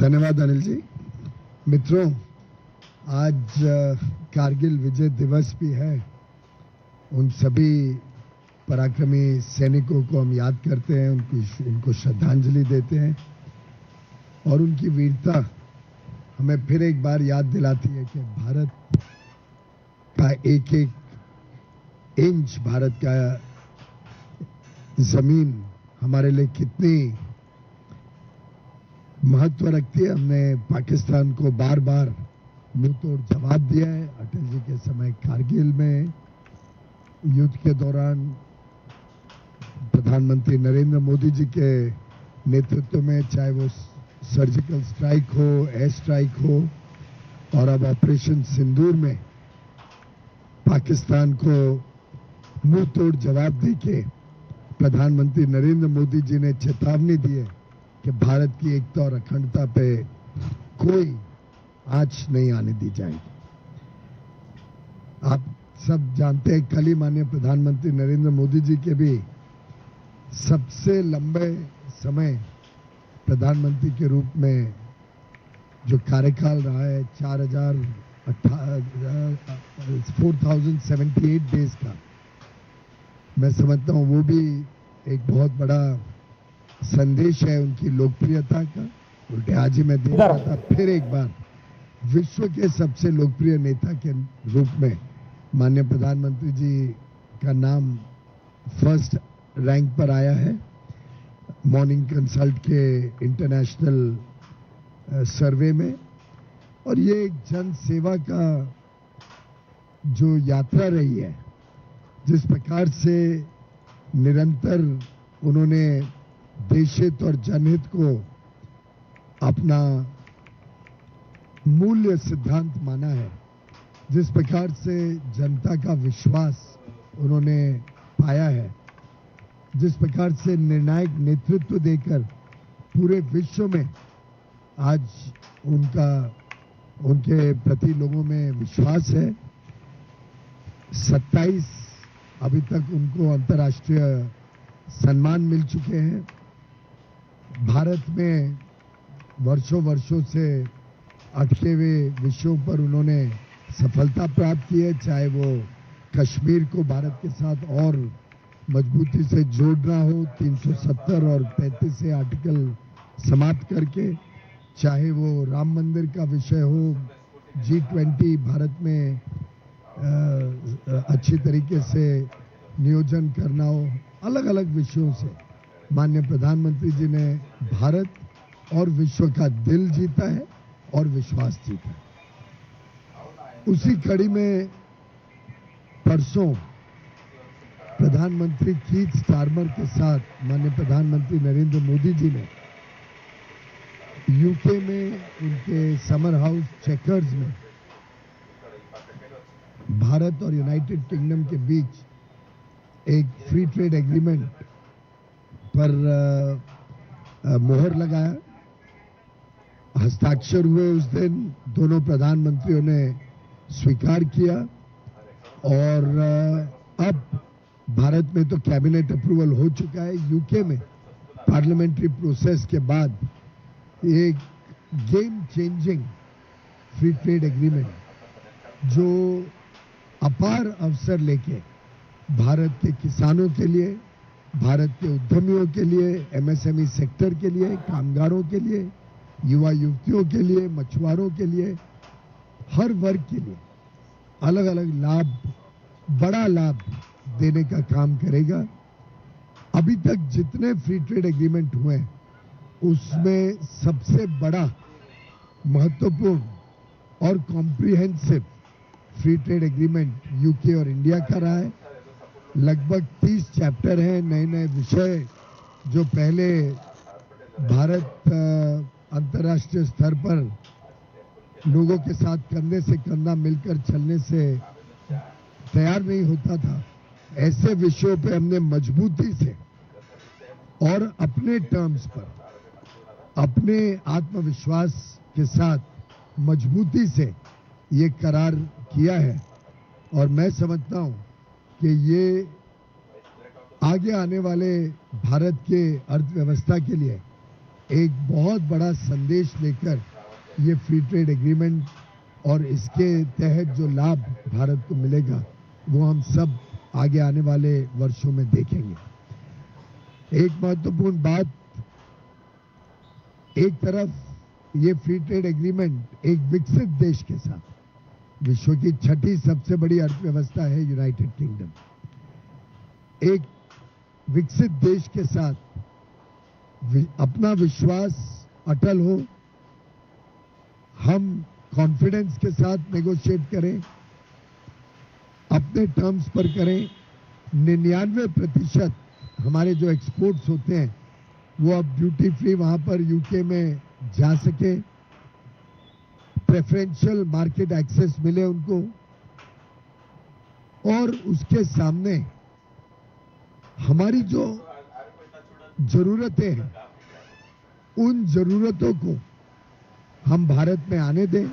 धन्यवाद अनिल जी। मित्रों, आज कारगिल विजय दिवस भी है। उन सभी पराक्रमी सैनिकों को हम याद करते हैं, उनको श्रद्धांजलि देते हैं और उनकी वीरता हमें फिर एक बार याद दिलाती है कि भारत का एक एक इंच, भारत का जमीन हमारे लिए कितनी महत्व रखती है। हमने पाकिस्तान को बार बार मुंह तोड़ जवाब दिया है। अटल जी के समय कारगिल में युद्ध के दौरान प्रधानमंत्री नरेंद्र मोदी जी के नेतृत्व में, चाहे वो सर्जिकल स्ट्राइक हो, एयर स्ट्राइक हो, और अब ऑपरेशन सिंदूर में पाकिस्तान को मुंह तोड़ जवाब देके प्रधानमंत्री नरेंद्र मोदी जी ने चेतावनी दी है कि भारत की एकता और अखंडता पे कोई आंच नहीं आने दी जाएगी। आप सब जानते हैं, कल ही माननीय प्रधानमंत्री नरेंद्र मोदी जी के भी सबसे लंबे समय प्रधानमंत्री के रूप में जो कार्यकाल रहा है, 4,078 डेज का, मैं समझता हूं वो भी एक बहुत बड़ा संदेश है उनकी लोकप्रियता का। उल्टे आज ही मैं देख रहा था, फिर एक बार विश्व के सबसे लोकप्रिय नेता के रूप में माननीय प्रधानमंत्री जी का नाम फर्स्ट रैंक पर आया है मॉर्निंग कंसल्ट के इंटरनेशनल सर्वे में। और ये एक जन सेवा का जो यात्रा रही है, जिस प्रकार से निरंतर उन्होंने देशहित और जनहित को अपना मूल्य सिद्धांत माना है, जिस प्रकार से जनता का विश्वास उन्होंने पाया है, जिस प्रकार से निर्णायक नेतृत्व देकर पूरे विश्व में आज उनके प्रति लोगों में विश्वास है। 27 अभी तक उनको अंतर्राष्ट्रीय सम्मान मिल चुके हैं। भारत में वर्षों से अटके हुए विषयों पर उन्होंने सफलता प्राप्त की है, चाहे वो कश्मीर को भारत के साथ और मजबूती से जोड़ना हो, 370 और 35 से आर्टिकल समाप्त करके, चाहे वो राम मंदिर का विषय हो, G20 भारत में अच्छी तरीके से नियोजन करना हो, अलग अलग विषयों से माननीय प्रधानमंत्री जी ने भारत और विश्व का दिल जीता है और विश्वास जीता है। उसी कड़ी में परसों प्रधानमंत्री कीथ स्टारमर के साथ माननीय प्रधानमंत्री नरेंद्र मोदी जी ने यूके में उनके समर हाउस चेकर्स में भारत और यूनाइटेड किंगडम के बीच एक फ्री ट्रेड एग्रीमेंट पर मोहर लगाया, हस्ताक्षर हुए। उस दिन दोनों प्रधानमंत्रियों ने स्वीकार किया और अब भारत में तो कैबिनेट अप्रूवल हो चुका है। यूके में पार्लियामेंट्री प्रोसेस के बाद एक game changing free trade agreement जो अपार अवसर लेके भारत के किसानों के लिए, भारत के उद्यमियों के लिए, एमएसएमई सेक्टर के लिए, कामगारों के लिए, युवा युवतियों के लिए, मछुआरों के लिए, हर वर्ग के लिए अलग अलग लाभ, बड़ा लाभ देने का काम करेगा। अभी तक जितने फ्री ट्रेड एग्रीमेंट हुए उसमें सबसे बड़ा, महत्वपूर्ण और comprehensive free trade agreement UK और इंडिया का रहा है। लगभग 30 चैप्टर हैं, नए नए विषय जो पहले भारत अंतर्राष्ट्रीय स्तर पर लोगों के साथ कंधे से कंधा मिलकर चलने से तैयार नहीं होता था, ऐसे विषयों पे हमने मजबूती से और अपने टर्म्स पर, अपने आत्मविश्वास के साथ मजबूती से ये करार किया है। और मैं समझता हूं कि ये आगे आने वाले भारत के अर्थव्यवस्था के लिए एक बहुत बड़ा संदेश लेकर ये फ्री ट्रेड एग्रीमेंट और इसके तहत जो लाभ भारत को मिलेगा वो हम सब आगे आने वाले वर्षों में देखेंगे। एक महत्वपूर्ण बात, एक तरफ ये फ्री ट्रेड एग्रीमेंट एक विकसित देश के साथ, विश्व की छठी सबसे बड़ी अर्थव्यवस्था है यूनाइटेड किंगडम, एक विकसित देश के साथ अपना विश्वास अटल हो, हम कॉन्फिडेंस के साथ नेगोशिएट करें, अपने टर्म्स पर करें। 99% हमारे जो एक्सपोर्ट्स होते हैं वो अब ड्यूटी फ्री वहां पर यूके में जा सके, प्रेफरेंशियल मार्केट एक्सेस मिले उनको, और उसके सामने हमारी जो जरूरतें हैं उन जरूरतों को हम भारत में आने दें।